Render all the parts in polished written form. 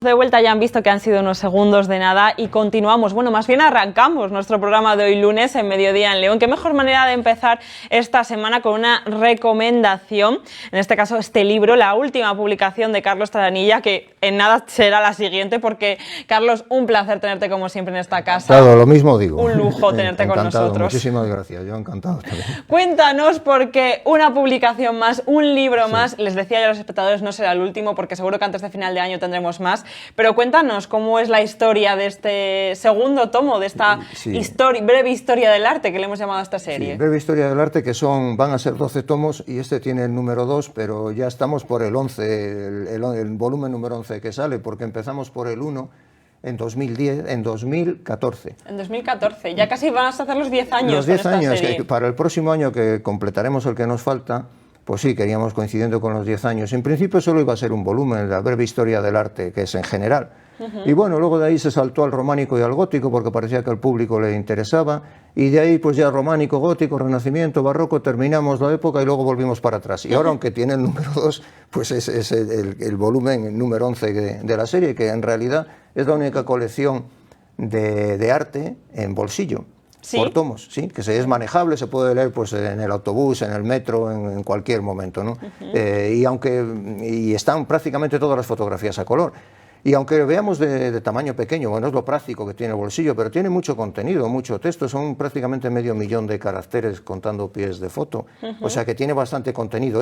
De vuelta, ya han visto que han sido unos segundos de nada y continuamos, bueno, más bien arrancamos nuestro programa de hoy lunes en Mediodía en León. Qué mejor manera de empezar esta semana con una recomendación, en este caso este libro, la última publicación de Carlos Taranilla, que en nada será la siguiente, porque Carlos, un placer tenerte como siempre en esta casa. Claro, lo mismo digo. Un lujo tenerte encantado, con nosotros. Muchísimas gracias, yo encantado también. Cuéntanos, porque una publicación más, un libro más, les decía yo a los espectadores, no será el último, porque seguro que antes de final de año tendremos más. Pero cuéntanos cómo es la historia de este segundo tomo, de esta breve historia del arte que le hemos llamado a esta serie. Sí, breve historia del arte, que van a ser 12 tomos y este tiene el número 2, pero ya estamos por el 11, el volumen número 11 que sale, porque empezamos por el 1 en 2014. En 2014, ya casi van a hacer los 10 años. Los 10 con esta años, serie. que para el próximo año que completaremos el que nos falta, pues sí, queríamos coincidiendo con los 10 años. En principio solo iba a ser un volumen, la breve historia del arte, que es en general. Y bueno, luego de ahí se saltó al románico y al gótico, porque parecía que al público le interesaba, y de ahí pues ya románico, gótico, renacimiento, barroco, terminamos la época y luego volvimos para atrás. Y ahora, aunque tiene el número 2, pues es el volumen, el número 11 de la serie, que en realidad es la única colección de arte en bolsillo. ¿Sí? Por tomos, sí, que es manejable, se puede leer pues en el autobús, en el metro, en cualquier momento, ¿no? Y están prácticamente todas las fotografías a color. Y aunque veamos de tamaño pequeño, bueno, es lo práctico que tiene el bolsillo, pero tiene mucho contenido, mucho texto, son prácticamente 500.000 de caracteres contando pies de foto, o sea que tiene bastante contenido.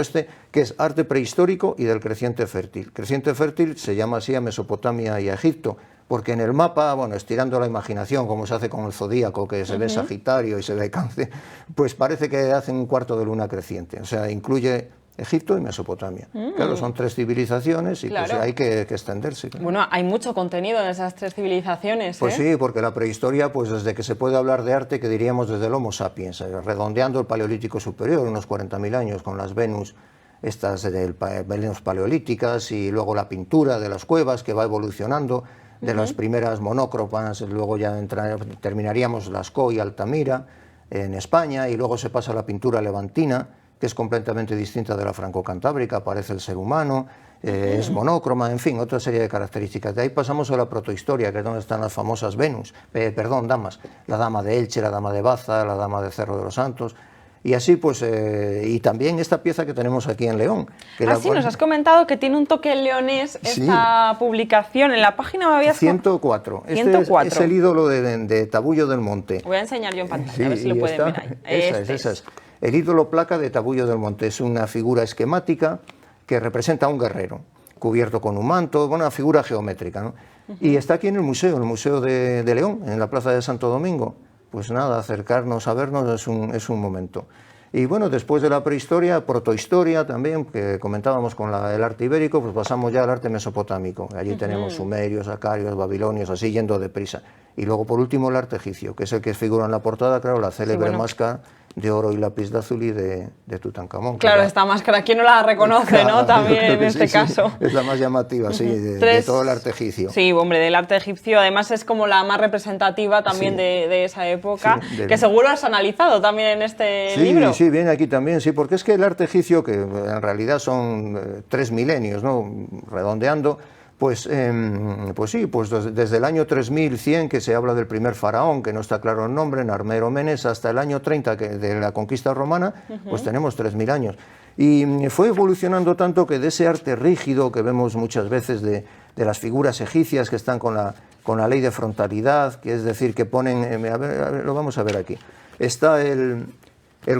Que es arte prehistórico y del creciente fértil. Creciente fértil se llama así a Mesopotamia y a Egipto, porque en el mapa, bueno, estirando la imaginación, como se hace con el zodíaco, que se ve Sagitario y se ve Cáncer, pues parece que hacen un cuarto de luna creciente, o sea, incluye Egipto y Mesopotamia. Claro, son 3 civilizaciones y pues hay que extenderse. Claro. Bueno, hay mucho contenido en esas 3 civilizaciones. Pues sí, porque la prehistoria, pues desde que se puede hablar de arte, que diríamos desde el Homo sapiens, redondeando el Paleolítico superior, unos 40.000 años, con las Venus, estas Venus paleolíticas, y luego la pintura de las cuevas, que va evolucionando, de las primeras monócromas, luego ya terminaríamos Lascaux y Altamira en España, y luego se pasa a la pintura levantina, que es completamente distinta de la franco-cantábrica, aparece el ser humano, es monócroma, en fin, otra serie de características. De ahí pasamos a la protohistoria, que es donde están las famosas damas, la dama de Elche, la dama de Baza, la dama de Cerro de los Santos, y así pues, y también esta pieza que tenemos aquí en León. Sí, nos has comentado que tiene un toque leonés esta publicación, en la página me habías... 104. Este es el ídolo de Tabullo del Monte. Voy a enseñar yo en pantalla, a ver si lo pueden ver ahí. Esa es. El ídolo placa de Tabullo del Monte es una figura esquemática que representa a un guerrero, cubierto con un manto, una figura geométrica, ¿no? Y está aquí en el Museo de León, en la Plaza de Santo Domingo. Pues nada, acercarnos a vernos es un momento. Y bueno, después de la prehistoria, protohistoria también, que comentábamos con el arte ibérico, pues pasamos ya al arte mesopotámico. Allí tenemos sumerios, acarios, babilonios, así yendo deprisa. Y luego, por último, el arte egipcio, que es el que figura en la portada, claro, la célebre máscara de oro y lapislázuli de Tutankamón. Claro, esta máscara, ¿quién no la reconoce, no? También en este caso. Es la más llamativa, sí, de todo el arte egipcio. Sí, hombre, del arte egipcio, además es como la más representativa también de esa época, que seguro has analizado también en este libro. Sí, viene aquí también, sí, porque es que el arte egipcio, que en realidad son 3 milenios, ¿no? Redondeando, pues sí, pues desde el año 3100, que se habla del primer faraón, que no está claro el nombre, Narmer Menes, hasta el año 30 de la conquista romana, pues tenemos 3000 años. Y fue evolucionando tanto que de ese arte rígido que vemos muchas veces de las figuras egipcias que están con la ley de frontalidad, que es decir, que ponen, a ver, lo vamos a ver aquí, está el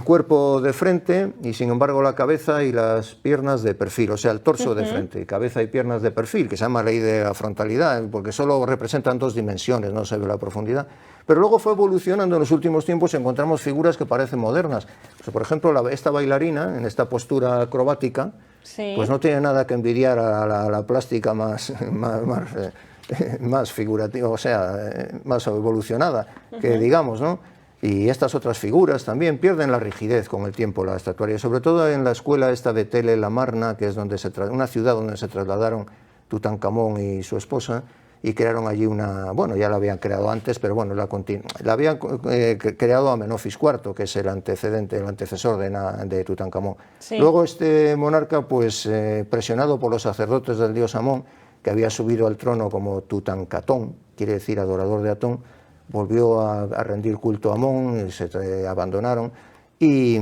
cuerpo de frente y sin embargo la cabeza y las piernas de perfil, o sea, el torso de frente, cabeza y piernas de perfil, que se llama ley de la frontalidad, porque solo representan 2 dimensiones, no se ve la profundidad. Pero luego fue evolucionando en los últimos tiempos, encontramos figuras que parecen modernas. O sea, por ejemplo, esta bailarina, en esta postura acrobática, pues no tiene nada que envidiar a la plástica más figurativa, o sea, más evolucionada, que digamos, ¿no? Y estas otras figuras también pierden la rigidez con el tiempo, la estatuaria, sobre todo en la escuela esta de Tel el Amarna, que es una ciudad donde se trasladaron Tutankamón y su esposa, y crearon allí bueno, ya la habían creado antes, pero bueno, la habían creado Amenofis IV, que es el antecesor de Tutankamón. Luego este monarca, pues presionado por los sacerdotes del dios Amón, que había subido al trono como Tutankamón, quiere decir adorador de Atón, volvió a rendir culto a Amón, y se abandonaron, y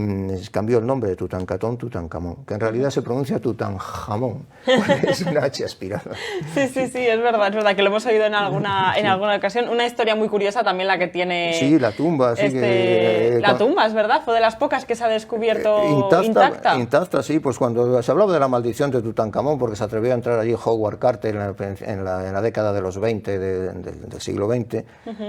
cambió el nombre de Tutankamón, que en realidad se pronuncia Tutanjamón, es una H aspirada. Sí, es verdad que lo hemos oído en alguna ocasión. Una historia muy curiosa también la que tiene... Sí, la tumba. Sí, la tumba, es verdad, fue de las pocas que se ha descubierto intacta. Intacta, sí, pues cuando se hablaba de la maldición de Tutankamón, porque se atrevió a entrar allí Howard Carter en la década de los 20 del siglo XX,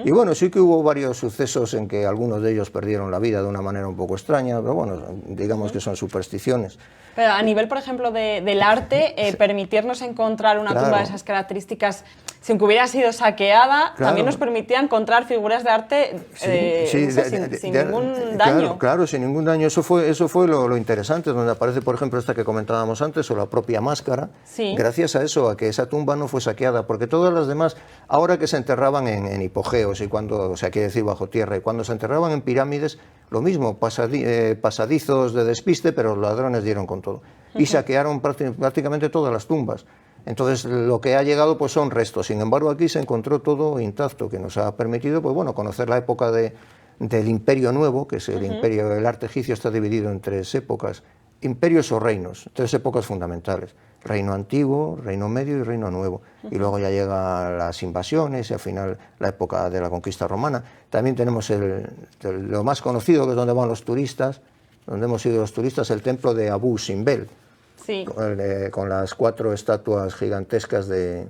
y bueno, sí que hubo varios sucesos en que algunos de ellos perdieron la vida de una manera un poco extraña, pero bueno, digamos que son supersticiones. Pero a nivel, por ejemplo, del arte, permitirnos encontrar una tumba de esas características, sin que hubiera sido saqueada, también nos permitía encontrar figuras de arte sin ningún daño. Claro, sin ningún daño. Eso fue lo interesante, donde aparece, por ejemplo, esta que comentábamos antes, o la propia máscara, gracias a eso, a que esa tumba no fue saqueada, porque todas las demás, ahora que se enterraban en hipogeos, o sea, quiere decir bajo tierra, y cuando se enterraban en pirámides, lo mismo, pasadizos de despiste, pero los ladrones dieron con todo. Y saquearon prácticamente todas las tumbas. Entonces, lo que ha llegado pues son restos. Sin embargo, aquí se encontró todo intacto, que nos ha permitido pues, bueno, conocer la época del Imperio Nuevo, que es el imperio, el arte egipcio está dividido en 3 épocas, imperios o reinos, 3 épocas fundamentales. Reino antiguo, reino medio y reino nuevo. Y luego ya llegan las invasiones y al final la época de la conquista romana. También tenemos lo más conocido, que es donde van los turistas, donde hemos ido los turistas, el templo de Abu Simbel, con las 4 estatuas gigantescas del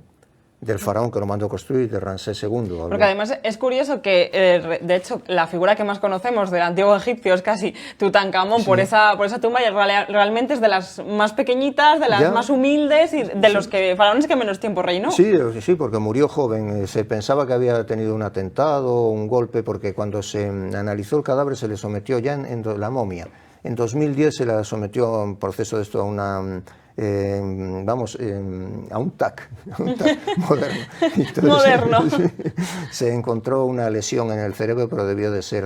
faraón que lo mandó construir, de Ramsés II. Porque además es curioso que, de hecho, la figura que más conocemos del antiguo egipcio es casi Tutankamón por esa tumba, y realmente es de las más pequeñitas, de las más humildes y de los faraones que menos tiempo reinó. Sí, porque murió joven. Se pensaba que había tenido un atentado, un golpe, porque cuando se analizó el cadáver se le sometió ya en la momia. En 2010 se la sometió a un proceso de esto, a un TAC moderno. Entonces, moderno. Se encontró una lesión en el cerebro, pero debió de ser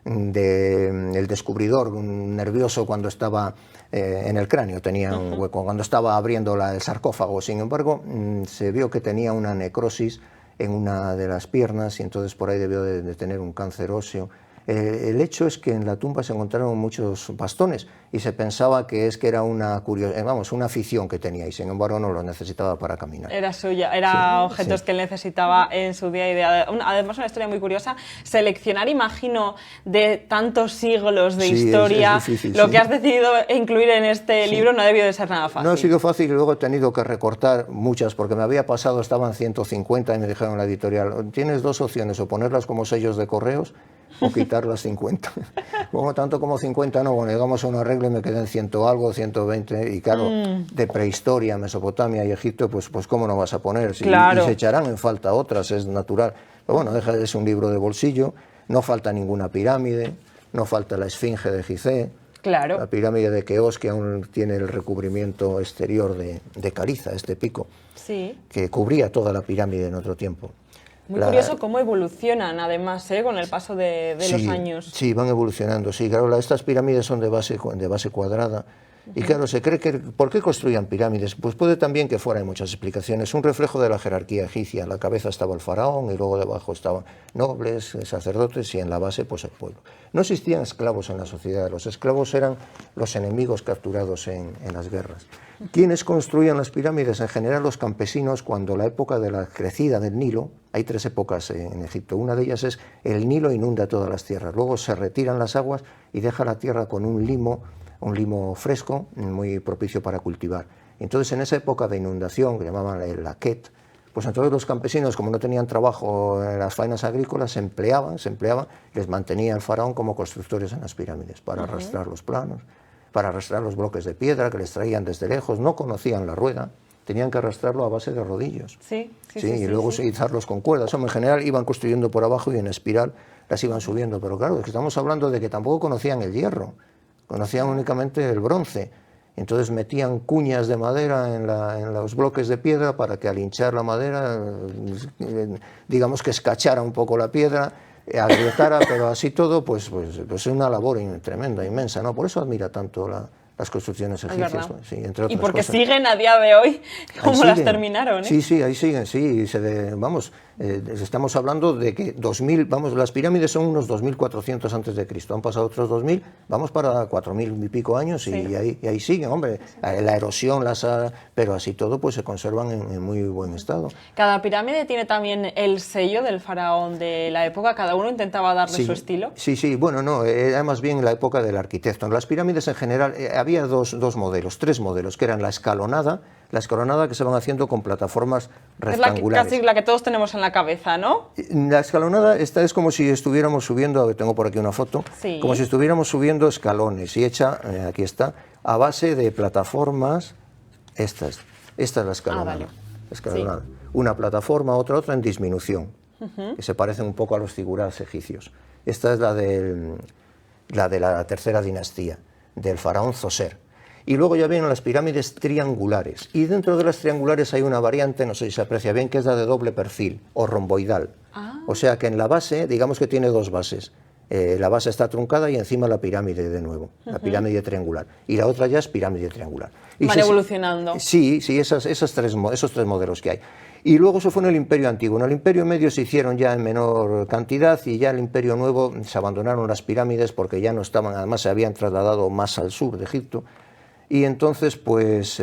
el descubridor, un nervioso cuando estaba en el cráneo, tenía un hueco, cuando estaba abriendo el sarcófago. Sin embargo, se vio que tenía una necrosis en una de las piernas y entonces por ahí debió de tener un cáncer óseo. El hecho es que en la tumba se encontraron muchos bastones y se pensaba que era una afición que tenía, y sin embargo no lo necesitaba para caminar. Era suya, objetos que él necesitaba en su día a día. Además, una historia muy curiosa. Seleccionar, imagino, de tantos siglos de historia, es difícil, lo que has decidido incluir en este libro no ha debido de ser nada fácil. No ha sido fácil, y luego he tenido que recortar muchas, porque me había pasado, estaban 150 y me dijeron en la editorial, tienes 2 opciones, o ponerlas como sellos de correos o quitar las 50. Bueno, tanto como 50 no, bueno, llegamos a un arreglo y me quedé en 100 algo, 120, y claro, de prehistoria, Mesopotamia y Egipto, pues ¿cómo no vas a poner? Claro. Y se echarán en falta otras, es natural. Pero bueno, es un libro de bolsillo, no falta ninguna pirámide, no falta la esfinge de Gizeh, claro, la pirámide de Keops, que aún tiene el recubrimiento exterior de caliza, este pico, que cubría toda la pirámide en otro tiempo. Muy curioso cómo evolucionan, además, con el paso de los años. Sí, van evolucionando, sí. Claro, estas pirámides son de base cuadrada. Y claro, se cree que... ¿Por qué construían pirámides? Pues puede también que fuera, hay muchas explicaciones. Un reflejo de la jerarquía egipcia. En la cabeza estaba el faraón y luego debajo estaban nobles, sacerdotes, y en la base pues el pueblo. No existían esclavos en la sociedad. Los esclavos eran los enemigos capturados en las guerras. ¿Quiénes construían las pirámides? En general los campesinos, cuando la época de la crecida del Nilo, hay 3 épocas en Egipto, una de ellas es el Nilo inunda todas las tierras, luego se retiran las aguas y deja la tierra con un limo fresco, muy propicio para cultivar. Entonces, en esa época de inundación, que llamaban el laquet, pues entonces los campesinos, como no tenían trabajo en las faenas agrícolas, se empleaban, les mantenía el faraón como constructores en las pirámides, para arrastrar los planos, para arrastrar los bloques de piedra que les traían desde lejos, no conocían la rueda, tenían que arrastrarlo a base de rodillos. Y luego izarlos con cuerdas. En general iban construyendo por abajo y en espiral las iban subiendo, pero claro, es que estamos hablando de que tampoco conocían el hierro, conocían únicamente el bronce. Entonces metían cuñas de madera en los bloques de piedra para que al hinchar la madera, digamos que escachara un poco la piedra, agrietara, pero así todo, pues es una labor tremenda, inmensa, ¿no? Por eso admira tanto las construcciones egipcias. Sí, entre otras y porque cosas. siguen a día de hoy como las terminaron. Sí, sí, ahí siguen, sí. Estamos hablando de que 2000, las pirámides son unos 2400 antes de Cristo, han pasado otros 2000, vamos para 4000 y pico años y ahí siguen, hombre. La erosión, pero así todo pues se conservan en muy buen estado. Cada pirámide tiene también el sello del faraón de la época, cada uno intentaba darle su estilo. Sí, bueno, no, era más bien la época del arquitecto. En las pirámides en general había tres modelos, que eran la escalonada que se van haciendo con plataformas rectangulares. Es casi la que todos tenemos en la cabeza, ¿no? La escalonada, esta es como si estuviéramos subiendo, tengo por aquí una foto, como si estuviéramos subiendo escalones y hecha, aquí está, a base de plataformas, esta es la escalonada. Una plataforma, otra en disminución, que se parecen un poco a los figurals egipcios. Esta es la de la tercera dinastía, del faraón Zoser. Y luego ya vienen las pirámides triangulares. Y dentro de las triangulares hay una variante, no sé si se aprecia bien, que es la de doble perfil o romboidal. O sea que en la base, digamos que tiene dos bases. La base está truncada y encima la pirámide de nuevo, la pirámide triangular. Y la otra ya es pirámide triangular. Van evolucionando. Sí, esos tres modelos que hay. Y luego eso fue en el Imperio Antiguo. En el Imperio Medio se hicieron ya en menor cantidad y ya en el Imperio Nuevo se abandonaron las pirámides porque ya no estaban, además se habían trasladado más al sur de Egipto. Y entonces, pues,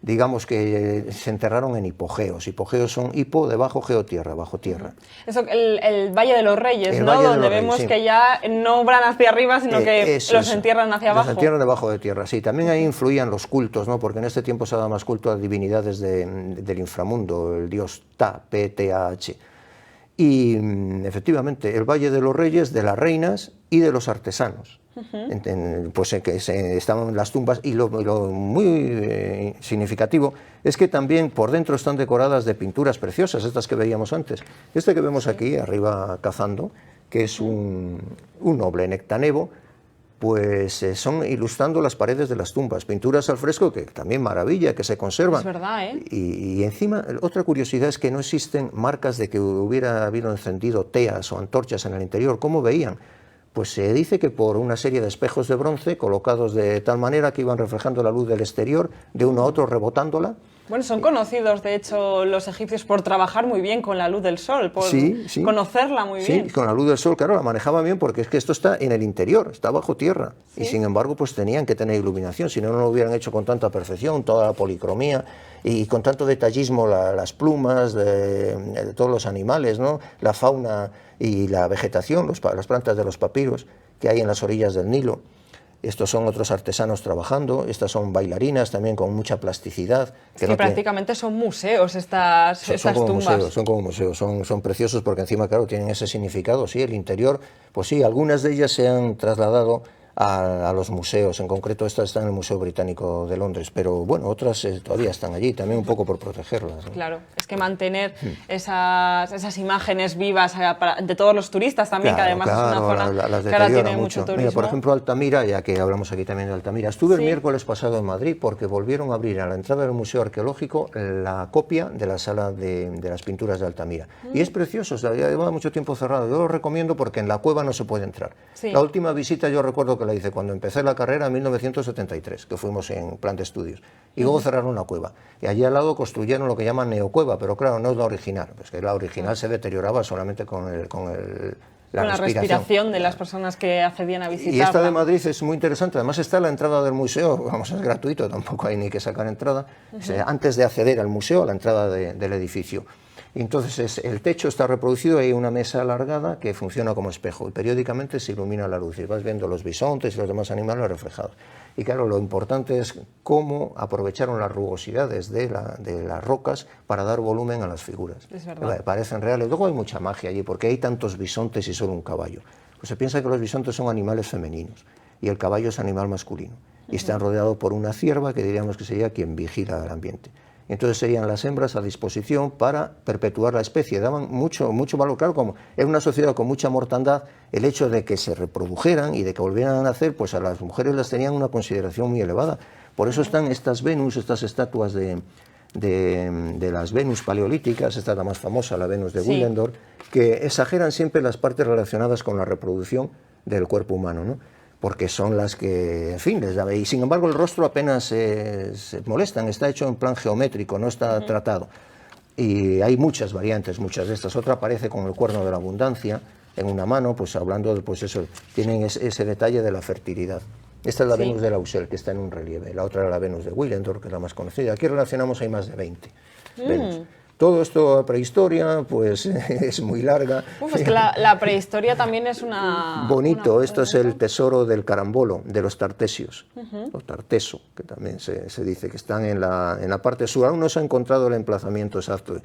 digamos que se enterraron en hipogeos. Hipogeos son hipo, debajo, geotierra, bajo tierra. Eso, el Valle de los Reyes, ¿no? Donde vemos que ya no van hacia arriba, sino que los entierran hacia abajo. Los entierran debajo de tierra, sí. También ahí influían los cultos, ¿no? Porque en este tiempo se daba más culto a divinidades del inframundo, el dios Ta, P-T-A-H. Y efectivamente, el Valle de los Reyes, de las reinas y de los artesanos. Pues que estaban en las tumbas y lo muy significativo es que también por dentro están decoradas de pinturas preciosas, estas que veíamos antes. Este que vemos aquí, arriba cazando, que es un noble nectanebo, pues son ilustrando las paredes de las tumbas, pinturas al fresco que también maravilla, que se conservan. Es verdad, ¿eh? Y encima, otra curiosidad es que no existen marcas de que hubiera habido encendido teas o antorchas en el interior. ¿Cómo veían? Pues se dice que por una serie de espejos de bronce colocados de tal manera que iban reflejando la luz del exterior de uno a otro, rebotándola. Bueno, son conocidos, de hecho, los egipcios por trabajar muy bien con la luz del sol, por conocerla muy bien. Sí, con la luz del sol, claro, la manejaban bien porque es que esto está en el interior, está bajo tierra. Y sin embargo, pues tenían que tener iluminación, si no, no lo hubieran hecho con tanta perfección, toda la policromía y con tanto detallismo, las plumas de todos los animales, ¿no? La fauna y la vegetación, las plantas de los papiros que hay en las orillas del Nilo. Estos son otros artesanos trabajando, estas son bailarinas también con mucha plasticidad. Que prácticamente son museos estas tumbas. Son como museos, son preciosos porque encima, claro, tienen ese significado. Sí, el interior, pues sí, algunas de ellas se han trasladado a los museos, en concreto estas están en el Museo Británico de Londres, pero bueno, otras todavía están allí, también un poco por protegerlas, ¿no? Claro, es que mantener esas imágenes vivas de todos los turistas también, claro, que además es una zona que ahora tiene mucho turismo. Mira, por ejemplo, Altamira, ya que hablamos aquí también de Altamira, estuve el miércoles pasado en Madrid porque volvieron a abrir a la entrada del Museo Arqueológico la copia de la sala de las pinturas de Altamira. Y es precioso, lleva mucho tiempo cerrado, yo lo recomiendo porque en la cueva no se puede entrar. La última visita yo recuerdo que la hice cuando empecé la carrera en 1973, que fuimos en plan de estudios, y luego cerraron la cueva. Y allí al lado construyeron lo que llaman neocueva, pero claro, no es la original, pues que la original se deterioraba solamente con la respiración de las personas que accedían a visitarla. Y esta de Madrid es muy interesante, además está en la entrada del museo, vamos, es gratuito, tampoco hay ni que sacar entrada, antes de acceder al museo, a la entrada del edificio. Y entonces el techo está reproducido, hay una mesa alargada que funciona como espejo y periódicamente se ilumina la luz y vas viendo los bisontes y los demás animales reflejados. Y claro, lo importante es cómo aprovecharon las rugosidades de las rocas para dar volumen a las figuras. Es verdad. Parecen reales. Luego hay mucha magia allí porque hay tantos bisontes y solo un caballo. Pues se piensa que los bisontes son animales femeninos y el caballo es animal masculino. Y están rodeados por una cierva que diríamos que sería quien vigila el ambiente. Entonces serían las hembras a disposición para perpetuar la especie, daban mucho valor, claro, como era una sociedad con mucha mortandad, el hecho de que se reprodujeran y de que volvieran a nacer, pues a las mujeres las tenían una consideración muy elevada. Por eso están estas Venus, estas estatuas de las Venus paleolíticas, esta es la más famosa, la Venus de Willendorf, que exageran siempre las partes relacionadas con la reproducción del cuerpo humano, ¿no? porque son las que, en fin, les da. Y sin embargo el rostro apenas se molestan, está hecho en plan geométrico, no está tratado. Y hay muchas variantes, muchas de estas. Otra aparece con el cuerno de la abundancia en una mano, pues hablando de, pues eso, tienen ese detalle de la fertilidad. Esta es la Venus de Lausel, que está en un relieve. La otra es la Venus de Willendorf, que es la más conocida. Aquí relacionamos, hay más de 20 Venus. Todo esto, prehistoria, pues es muy larga. Pues que la prehistoria también es una... Bonito, esto es el tesoro del carambolo, de los tartesios, o tarteso, que también se dice, que están en la parte sur. Aún no se ha encontrado el emplazamiento exacto.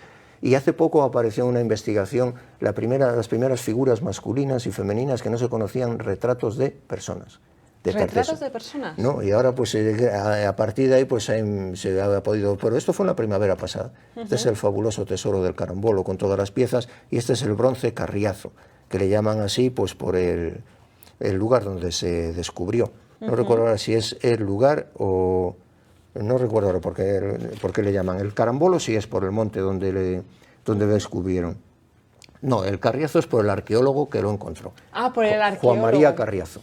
Y hace poco apareció en una investigación las primeras figuras masculinas y femeninas que no se conocían, retratos de personas. ¿Retratos de personas? No, y ahora pues a partir de ahí pues se ha podido... Pero esto fue en la primavera pasada. Este es el fabuloso tesoro del carambolo con todas las piezas, y este es el bronce Carriazo, que le llaman así pues por el lugar donde se descubrió. No recuerdo ahora si es el lugar o... No recuerdo ahora por qué le llaman. El carambolo sí es por el monte donde le descubrieron. No, el Carriazo es por el arqueólogo que lo encontró. Ah, por el arqueólogo. Juan María Carriazo.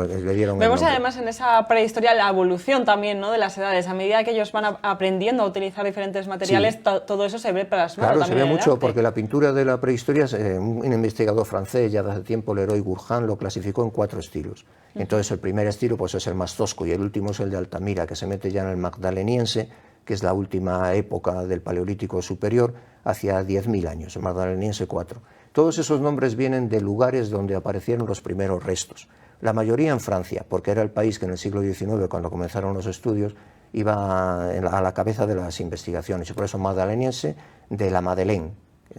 Le dieron Vemos además en esa prehistoria la evolución también, ¿no?, de las edades. A medida que ellos van aprendiendo a utilizar diferentes materiales, todo eso se ve plasmado. Claro, también se ve mucho, arte. porque la pintura de la prehistoria, un investigador francés ya de hace tiempo, Leroy Gourhan, lo clasificó en 4 estilos. Entonces el primer estilo pues es el más tosco, y el último es el de Altamira, que se mete ya en el magdaleniense, que es la última época del Paleolítico Superior, hacia 10.000 años, el magdaleniense 4. Todos esos nombres vienen de lugares donde aparecieron los primeros restos. La mayoría en Francia, porque era el país que en el siglo XIX, cuando comenzaron los estudios, iba a la cabeza de las investigaciones, y por eso magdaleniense de la Madeleine,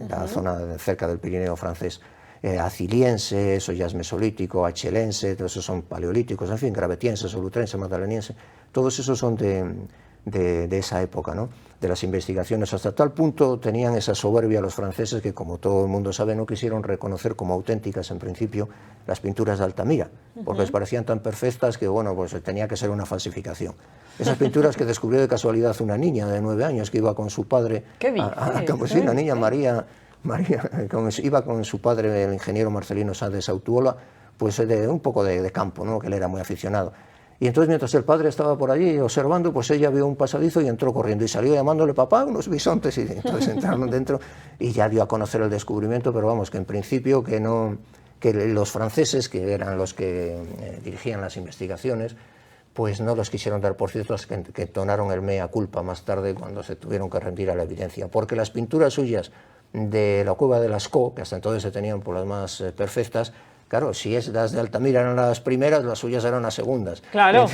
la zona cerca del Pirineo francés. Aciliense, eso ya es mesolítico, achelense, todos esos son paleolíticos, en fin, gravetiense, solutrense, magdaleniense, todos esos son de esa época, ¿no?, de las investigaciones. Hasta tal punto tenían esa soberbia los franceses que, como todo el mundo sabe, no quisieron reconocer como auténticas en principio las pinturas de Altamira, porque les parecían tan perfectas que, bueno, pues tenía que ser una falsificación. Esas pinturas que descubrió de casualidad una niña de 9 años que iba con su padre pues sí, la niña María, iba con su padre, el ingeniero Marcelino Sáenz de Sautuola, pues un poco de campo, ¿no?, que él era muy aficionado. Y entonces, mientras el padre estaba por allí observando, pues ella vio un pasadizo y entró corriendo y salió llamándole: papá, unos bisontes. Y entonces entraron dentro y ya dio a conocer el descubrimiento, pero vamos, que en principio que los franceses, que eran los que dirigían las investigaciones, pues no los quisieron dar por ciertos, que entonaron el mea culpa más tarde cuando se tuvieron que rendir a la evidencia, porque las pinturas suyas de la cueva de Lascaux, que hasta entonces se tenían por las más perfectas, claro, si las de Altamira eran las primeras, las suyas eran las segundas. Claro,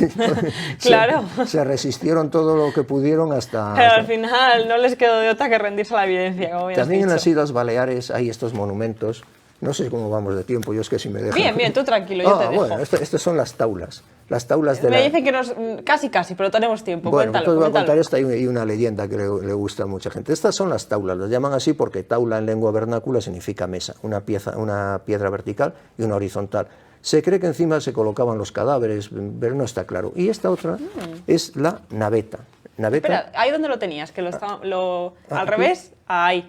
claro. Se resistieron todo lo que pudieron hasta... Pero al final no les quedó de otra que rendirse a la evidencia, como bien has También dicho. en las Islas Baleares hay estos monumentos. No sé cómo vamos de tiempo, yo es que si me dejan... Bien, tú tranquilo, yo te dejo. Bueno, estas son las taulas. Las taulas de Me dicen que casi, pero tenemos tiempo. Bueno, Cuéntalo, entonces voy a contar esta y una leyenda que le gusta a mucha gente. Estas son las taulas, las llaman así porque taula en lengua vernácula significa mesa, una piedra vertical y una horizontal. Se cree que encima se colocaban los cadáveres, pero no está claro. Y esta otra es la naveta. Espera, ¿ahí dónde lo tenías? Que al revés, ahí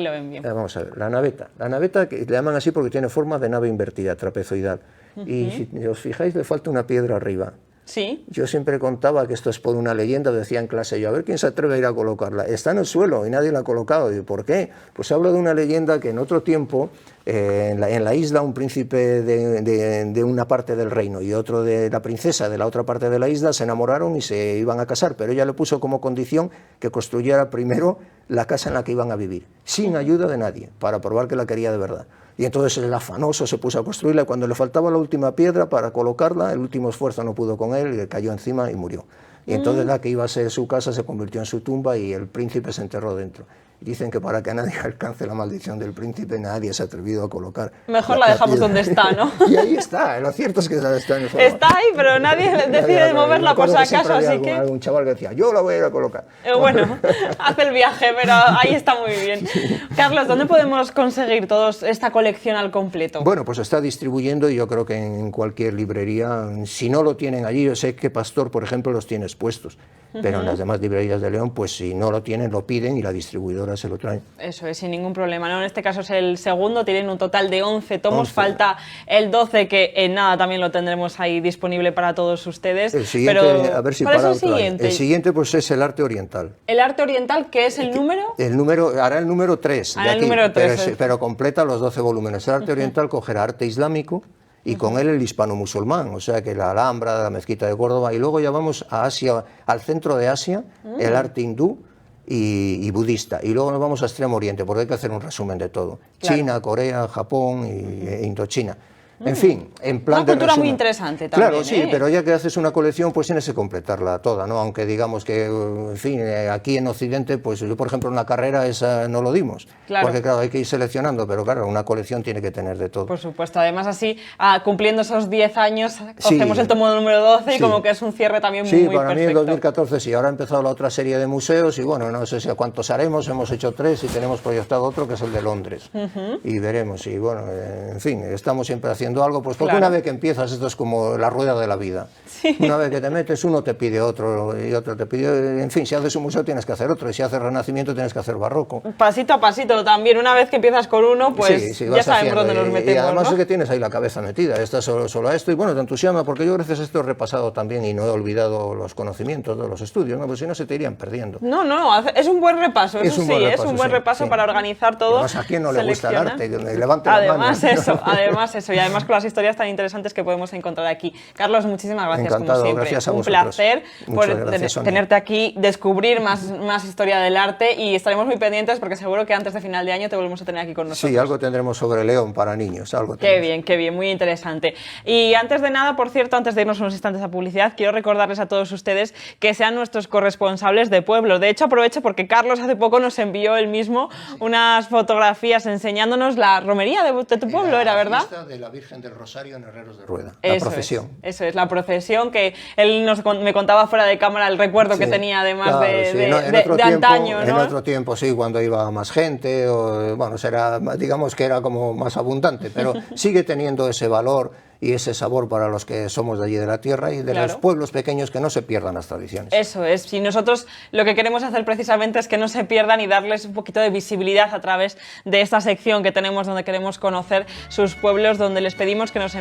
lo ven bien. Vamos a ver, la naveta que le llaman así porque tiene forma de nave invertida, trapezoidal. Y si os fijáis, le falta una piedra arriba. Sí. Yo siempre contaba que esto es por una leyenda, decía en clase yo, a ver quién se atreve a ir a colocarla. Está en el suelo y nadie la ha colocado. ¿Y por qué? Pues hablo de una leyenda que en otro tiempo, en la isla, un príncipe de una parte del reino y otro de la princesa de la otra parte de la isla se enamoraron y se iban a casar, pero ella le puso como condición que construyera primero la casa en la que iban a vivir, sin ayuda de nadie, para probar que la quería de verdad. Y entonces el afanoso se puso a construirla y cuando le faltaba la última piedra para colocarla, el último esfuerzo no pudo con él, le cayó encima y murió. Y entonces la que iba a ser su casa se convirtió en su tumba y el príncipe se enterró dentro. Dicen que para que nadie alcance la maldición del príncipe, nadie se ha atrevido a colocar. Mejor la dejamos piedra. donde está, ¿no? Y ahí está, lo cierto es que está en el suelo. Está ahí, pero nadie decide moverla por si acaso, así que... Algún chaval que decía, yo la voy a ir a colocar. Bueno, hace el viaje, pero ahí está muy bien. Carlos, ¿dónde podemos conseguir toda esta colección al completo? Bueno, pues se está distribuyendo y yo creo que en cualquier librería, si no lo tienen allí, yo sé que Pastor, por ejemplo, los tiene expuestos. pero en las demás librerías de León, pues si no lo tienen, lo piden y la distribuidora se lo trae. Eso es, sin ningún problema, ¿no? En este caso es el segundo, tienen un total de 11 tomos, 11. Falta el 12, que en nada también lo tendremos ahí disponible para todos ustedes. El siguiente, pero, a ver si ¿cuál es para el otro año. siguiente? El siguiente pues es el arte oriental. ¿El arte oriental, qué es el número? Hará el número 3 de Hará el aquí, número 3, pero completa los 12 volúmenes. El arte oriental cogerá arte islámico y con él el hispano-musulmán, o sea que la Alhambra, la mezquita de Córdoba, y luego ya vamos a Asia, al centro de Asia, el arte hindú y budista, y luego nos vamos a Extremo Oriente, porque hay que hacer un resumen de todo. Claro. China, Corea, Japón e Indochina. En fin, en plan de una cultura resumen. muy interesante también. Claro, sí, pero ya que haces una colección, pues tienes que completarla toda, ¿no? Aunque digamos que, en fin, aquí en Occidente, pues yo, por ejemplo, en la carrera esa no lo dimos. Claro. Porque, claro, hay que ir seleccionando, pero claro, una colección tiene que tener de todo. Por supuesto, además así, cumpliendo esos 10 años, cogemos el tomo número 12 y como que es un cierre también muy perfecto. Sí, para mí en 2014 sí, ahora ha empezado la otra serie de museos y bueno, no sé si a cuántos haremos, hemos hecho 3 y tenemos proyectado otro que es el de Londres. Y veremos, y bueno, en fin, estamos siempre haciendo algo, pues porque una vez que empiezas, esto es como la rueda de la vida. Sí. Una vez que te metes, uno te pide otro y otro te pide... En fin, si haces un museo tienes que hacer otro, y si haces Renacimiento tienes que hacer Barroco. Pasito a pasito también, una vez que empiezas con uno, pues sí, ya sabemos dónde nos metemos, y además, ¿no? Es que tienes ahí la cabeza metida, estás solo a esto, y bueno, te entusiasma, porque yo gracias a esto he repasado también y no he olvidado los conocimientos de los estudios, ¿no? Pues si no se te irían perdiendo. No, es un buen repaso, eso sí, es un buen repaso para organizar todo. Además, ¿a quién no le gusta el arte? Levante la mano. Además eso, y además con las historias tan interesantes que podemos encontrar aquí. Carlos, muchísimas gracias. Encantado, como siempre. Gracias a un placer por gracias, tenerte aquí, descubrir más historia del arte, y estaremos muy pendientes porque seguro que antes de final de año te volvemos a tener aquí con nosotros. Sí, algo tendremos sobre León para niños. Qué bien, muy interesante. Y antes de nada, por cierto, antes de irnos unos instantes a publicidad, quiero recordarles a todos ustedes que sean nuestros corresponsables de pueblo. De hecho, aprovecho porque Carlos hace poco nos envió él mismo unas fotografías enseñándonos la romería de tu pueblo, ¿era verdad? La fiesta de la Virgen del Rosario en Herreros de Rueda, la procesión. Eso es, la procesión, que él me contaba fuera de cámara el recuerdo que tenía además de antaño, ¿no? En otro tiempo, sí, cuando iba más gente, o, bueno, digamos que era como más abundante, pero sigue teniendo ese valor y ese sabor para los que somos de allí de la tierra y de los pueblos pequeños, que no se pierdan las tradiciones. Eso es, y nosotros lo que queremos hacer precisamente es que no se pierdan y darles un poquito de visibilidad a través de esta sección que tenemos, donde queremos conocer sus pueblos, donde les pedimos que nos